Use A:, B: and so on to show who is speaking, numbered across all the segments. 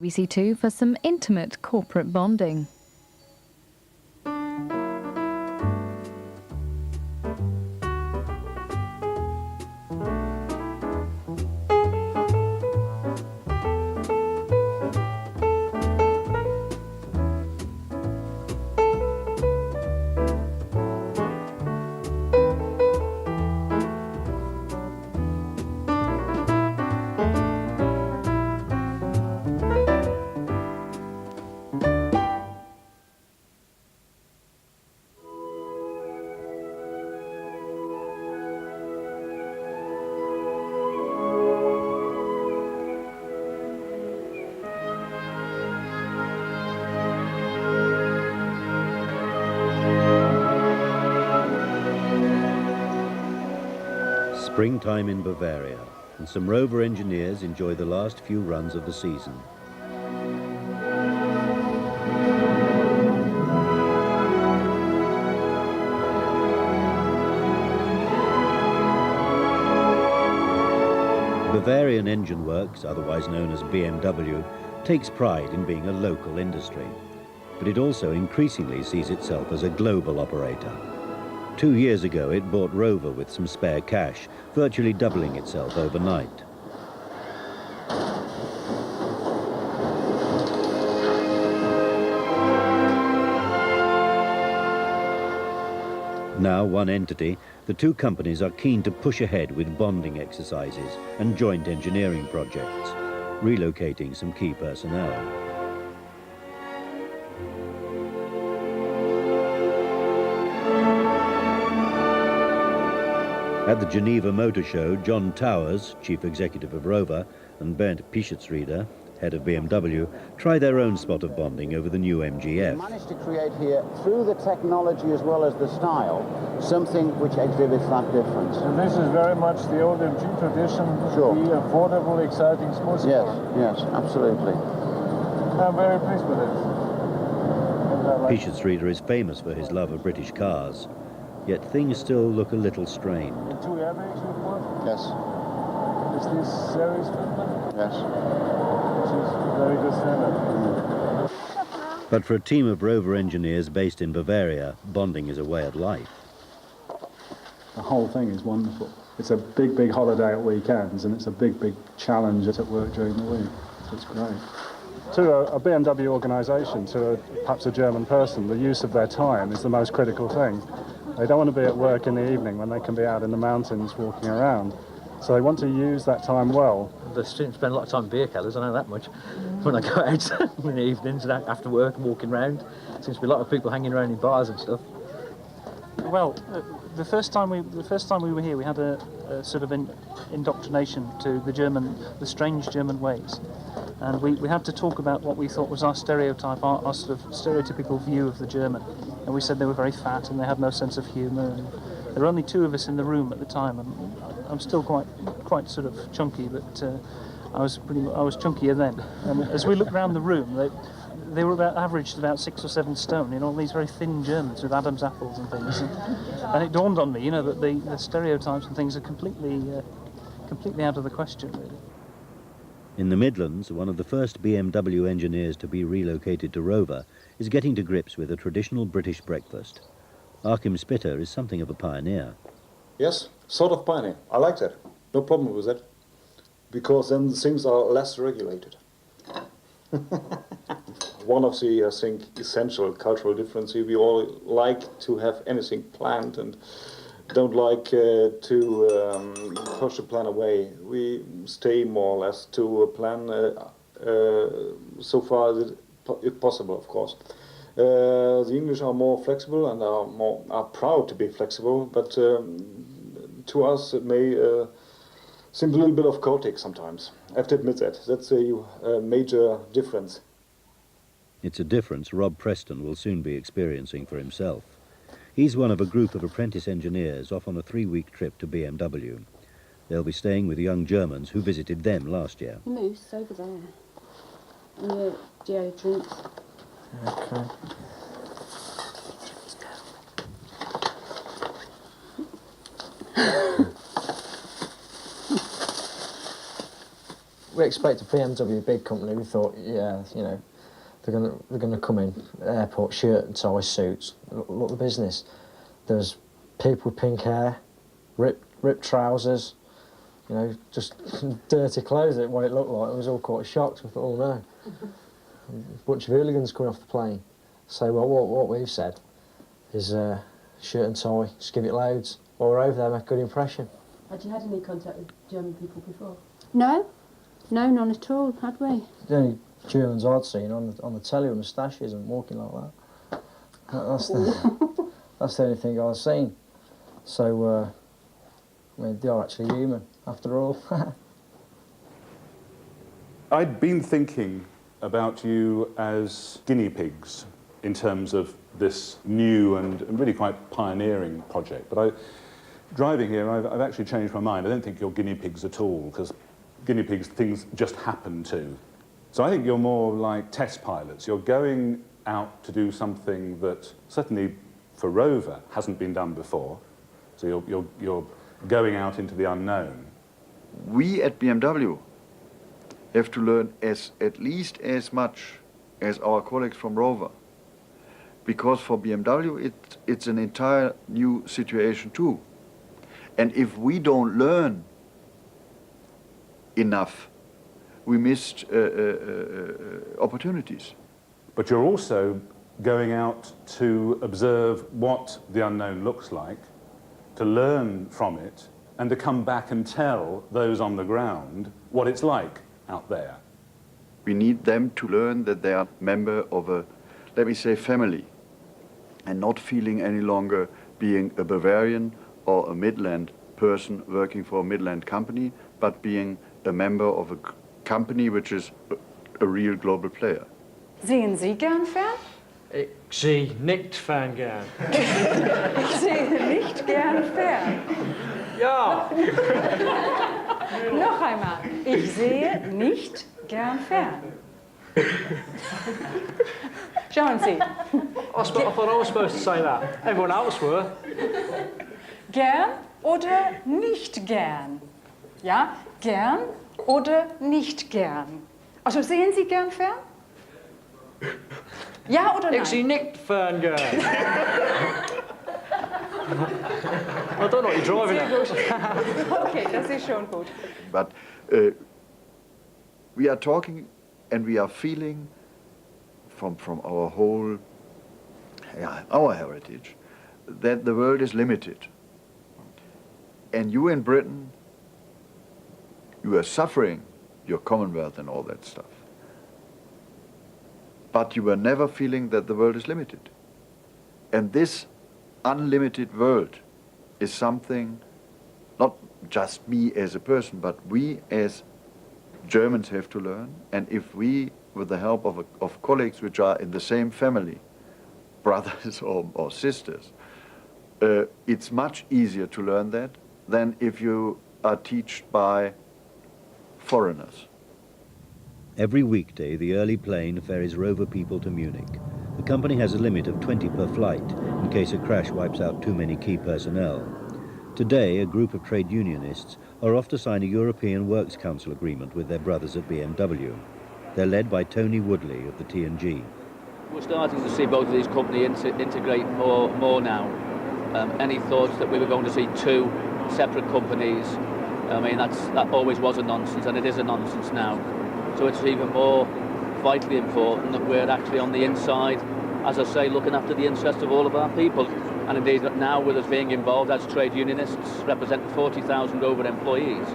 A: We see too for some intimate corporate bonding.
B: Springtime in Bavaria, and some Rover engineers enjoy the last few runs of the season. Bavarian Engine Works, otherwise known as BMW, takes pride in being a local industry, but it also increasingly sees itself as a global operator. 2 years ago, it bought Rover with some spare cash, virtually doubling itself overnight. Now one entity, the two companies are keen to push ahead with bonding exercises and joint engineering projects, relocating some key personnel. At the Geneva Motor Show, John Towers, Chief Executive of Rover, and Bernd Pischetsrieder, head of BMW, try their own spot of bonding over the new MGF.
C: We managed to create here, through the technology as well as the style, something which exhibits that difference.
D: And this is very much the old MG tradition,
C: sure.
D: The affordable, exciting sports car.
C: Yes, absolutely.
D: I'm very pleased with it.
B: Pischetsrieder is famous for his love of British cars, yet things still look a little strained.
D: The two airbags you put?
C: Yes.
D: Is this series fitment?
C: Yes.
D: Which is very good standard.
B: But for a team of Rover engineers based in Bavaria, bonding is a way of life.
E: The whole thing is wonderful. It's a big, big holiday at weekends, and it's a big, big challenge at work during the week. So it's great. To a BMW organisation, to perhaps a German person, the use of their time is the most critical thing. They don't want to be at work in the evening when they can be out in the mountains walking around. So they want to use that time well.
F: The students spend a lot of time in beer cellars, I know that much. When I go out in the evenings and after work and walking around, seems to be a lot of people hanging around in bars and stuff.
G: Well, the first time we were here, we had a sort of indoctrination to the strange German ways, and we had to talk about what we thought was our stereotype, our sort of stereotypical view of the German. And we said they were very fat and they had no sense of humour. And there were only two of us in the room at the time, and I'm still quite sort of chunky, but I was chunkier then. And as we looked around the room, they were averaged about 6 or 7 stone, all these very thin Germans with Adam's apples and things. And it dawned on me, that the stereotypes and things are completely out of the question, really.
B: In the Midlands, one of the first BMW engineers to be relocated to Rover is getting to grips with a traditional British breakfast. Achim Spitter is something of a pioneer.
H: Yes, sort of pioneer. I like that. No problem with that. Because then things are less regulated. One of the, I think, essential cultural differences, we all like to have anything planned and don't like to push the plan away. We stay more or less to a plan so far if possible, of course. The English are more flexible and are proud to be flexible, but to us it may seem a little bit of chaotic sometimes. I have to admit that. That's a major difference.
B: It's a difference Rob Preston will soon be experiencing for himself. He's one of a group of apprentice engineers off on a 3-week trip to BMW. They'll be staying with young Germans who visited them last year.
I: The moose over there. And the deodorants.
F: Okay. we expect a BMW, a big company. We thought, yeah, you know, they're gonna come in, airport, shirt and tie, suits. Look at the business. There's people with pink hair, ripped trousers, you know, just dirty clothes. What it looked like, I was all quite shocked. I thought, oh no, a bunch of hooligans coming off the plane. So what we've said is shirt and tie, just give it loads. While we're over there, make a good impression.
I: Had you had any contact with German people before? No, none at all, had we?
F: The only Germans I'd seen on the telly with moustaches and walking like that. That's the only thing I've seen. So, I mean, they are actually human, after all.
J: I'd been thinking about you as guinea pigs in terms of this new and really quite pioneering project. But driving here, I've actually changed my mind. I don't think you're guinea pigs at all, because guinea pigs, things just happen to. So I think you're more like test pilots. You're going out to do something that, certainly for Rover, hasn't been done before. So you're going out into the unknown.
K: We at BMW have to learn at least as much as our colleagues from Rover. Because for BMW, it's an entire new situation too. And if we don't learn enough, we missed opportunities.
J: But you're also going out to observe what the unknown looks like, to learn from it, and to come back and tell those on the ground what it's like out there.
K: We need them to learn that they are a member of a, let me say, family, and not feeling any longer being a Bavarian or a Midland person working for a Midland company, but being a member of a company which is a real global player.
L: Sehen Sie gern fern?
M: Ich sehe nicht fern gern.
L: Ich sehe nicht gern fern.
M: Ja.
L: Noch einmal. Ich sehe nicht gern fern. Schauen Sie.
M: I thought I was supposed to say that. Everyone else were.
L: Gern oder nicht gern? Ja, gern oder nicht gern? Also sehen Sie gern fern? Ja oder nein?
M: Ich sehe nicht fern gern. I don't know what you're driving at.
L: Okay, das ist schon gut.
K: But we are talking and we are feeling from our whole, our heritage, that the world is limited. And you in Britain, you are suffering your Commonwealth and all that stuff. But you were never feeling that the world is limited. And this unlimited world is something, not just me as a person, but we as Germans have to learn. And if we, with the help of colleagues which are in the same family, brothers or sisters, it's much easier to learn that than if you are taught by foreigners.
B: Every weekday, the early plane ferries Rover people to Munich. The company has a limit of 20 per flight in case a crash wipes out too many key personnel. Today, a group of trade unionists are off to sign a European Works Council agreement with their brothers at BMW. They're led by Tony Woodley of the T&G.
N: We're starting to see both of these companies integrate more now. Any thoughts that we were going to see two separate companies, I mean, that always was a nonsense, and it is a nonsense now. So it's even more vitally important that we're actually on the inside, as I say, looking after the interests of all of our people. And indeed, now with us being involved as trade unionists, representing 40,000 Rover employees,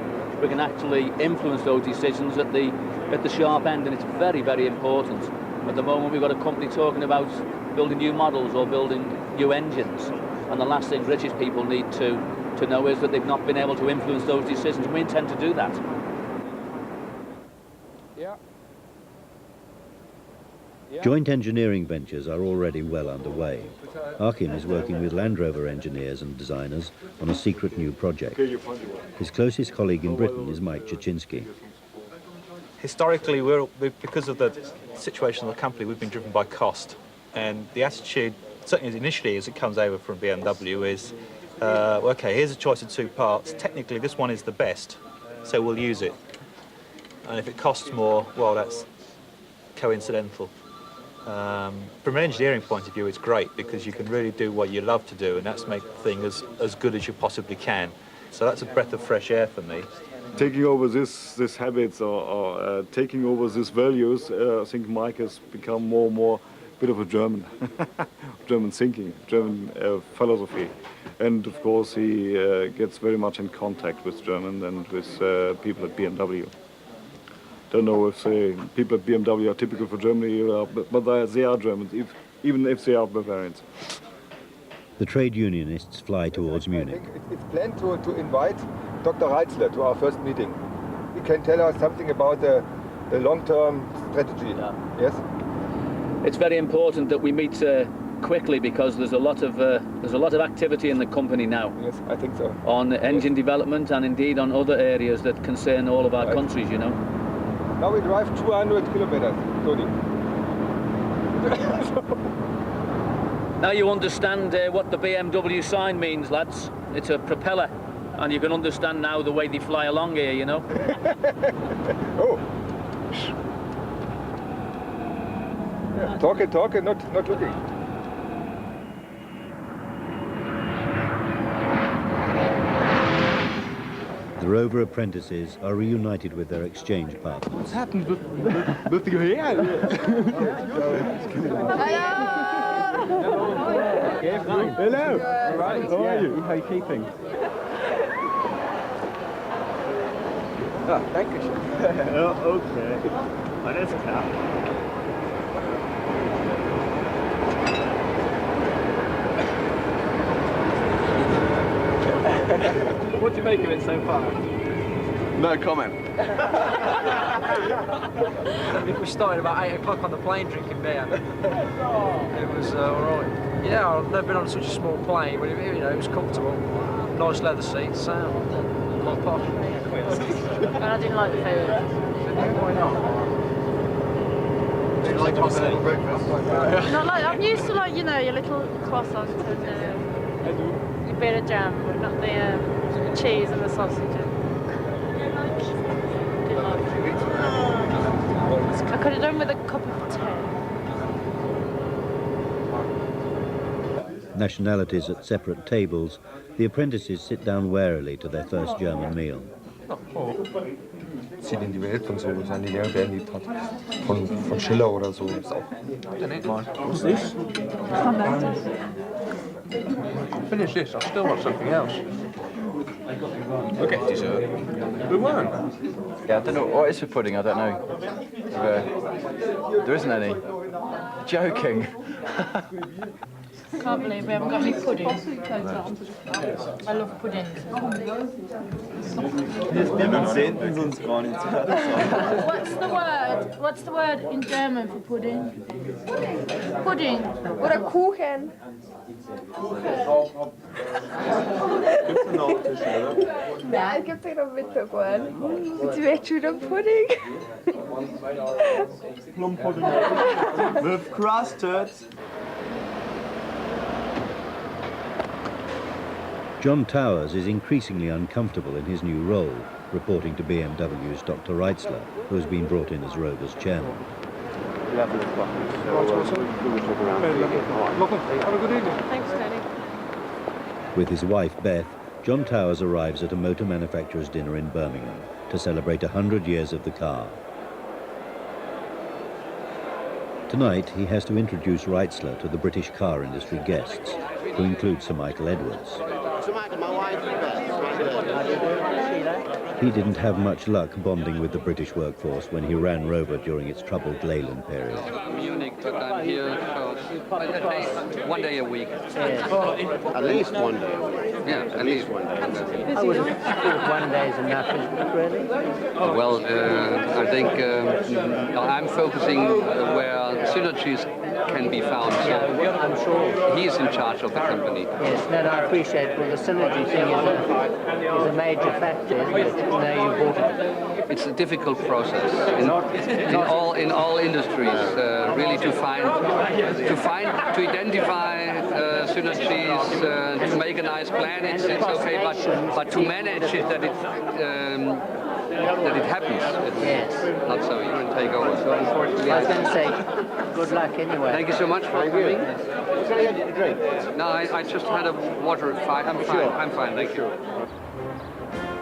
N: we can actually influence those decisions at the sharp end, and it's very, very important. At the moment, we've got a company talking about building new models or building new engines, and the last thing British people need to know is that they've not been able to influence those decisions. We intend to do that.
B: Joint engineering ventures are already well underway. Achim is working with Land Rover engineers and designers on a secret new project. His closest colleague in Britain is Mike Jaczynski.
O: Historically, because of the situation of the company, we've been driven by cost. And the attitude, certainly initially as it comes over from BMW, is, okay, here's a choice of two parts. Technically, this one is the best, so we'll use it. And if it costs more, well, that's coincidental. From an engineering point of view, it's great because you can really do what you love to do, and that's make the thing as good as you possibly can. So that's a breath of fresh air for me.
D: Taking over this habits or taking over these values, I think Mike has become more and more a bit of a German, German thinking, German philosophy. And of course he gets very much in contact with German and with people at BMW. Don't know if people at BMW are typical for Germany, but they are Germans, even if they are Bavarians.
B: The trade unionists fly towards Munich.
P: It's planned to invite Dr. Reitzler to our first meeting. He can tell us something about the long-term strategy. Yeah. Yes?
N: It's very important that we meet quickly because there's a lot of activity in the company now.
P: Yes, I think so.
N: On engine development and indeed on other areas that concern all of our countries, you know.
P: Now we drive 200 kilometers, Tony.
N: Now you understand what the BMW sign means, lads. It's a propeller, and you can understand now the way they fly along here, you know.
P: Oh. Yeah, talking, not looking.
B: The Rover apprentices are reunited with their exchange partners.
P: What's happened with your hair?
E: Hello.
P: Right.
E: How are you? How are you keeping?
P: Ah, danke schön.
E: Oh, okay. Alles klar.
M: What do you make of it so far?
P: No comment.
M: We started about 8 o'clock on the plane drinking beer. It was alright. Yeah, I've never been on such a small plane, but it was comfortable. Nice leather seats, quite posh.
Q: And I didn't like the food.
M: Why not?
P: Do you like continental breakfast?
Q: Not like, I'm used to your little croissant and a bit of jam, but not the cheese and the sausage. I could have done with a cup of tea.
B: Nationalities at separate tables, the apprentices sit down warily to their first German meal.
P: Zieht in die Welt und so, was die irgendwer erlebt hat. Von Schiller oder so. Ist auch nett mal.
M: What's this? Finish this, I still want something else.
P: Look at dessert. We won't.
R: Yeah, I don't know. What is for pudding? I don't know. There isn't any. Joking.
Q: Can't believe we haven't got any pudding. I love pudding. What's the word in German for pudding? Pudding.
S: Oder Kuchen. Ja, es gibt ja noch Mittagorn. Jetzt wird schon wieder Pudding.
P: Plum pudding. With crusted.
B: John Towers is increasingly uncomfortable in his new role, reporting to BMW's Dr. Reitzler, who has been brought in as Rover's chairman.
P: 11 o'clock. Have a good evening.
Q: Thanks, Tony.
B: With his wife, Beth, John Towers arrives at a motor manufacturer's dinner in Birmingham to celebrate 100 years of the car. Tonight, he has to introduce Reitzler to the British car industry guests, who include Sir Michael Edwards.
T: Sir Michael, my wife, Beth.
B: He didn't have much luck bonding with the British workforce when he ran Rover during its troubled Leyland period.
U: Munich, but I'm here for at least 1 day a week.
T: At least 1 day.
U: Yeah, at least 1 day.
V: I wouldn't think 1 day is enough, isn't it, really?
U: Well, I think I'm focusing where synergies can be found. So
V: Yeah, I'm sure.
U: he is in charge of the company.
V: Yes, no, I appreciate. Well, the synergy thing is a major factor, isn't it? You bought it.
U: It's a difficult process in all industries, really to identify synergies, to make a nice plan. It's okay, but to manage it that that it happens. It's not so you can take over.
V: So unfortunately, I was going to say, good luck anyway.
U: Thank you so much for coming. No, I just had a water. I'm fine. I'm fine. Thank you.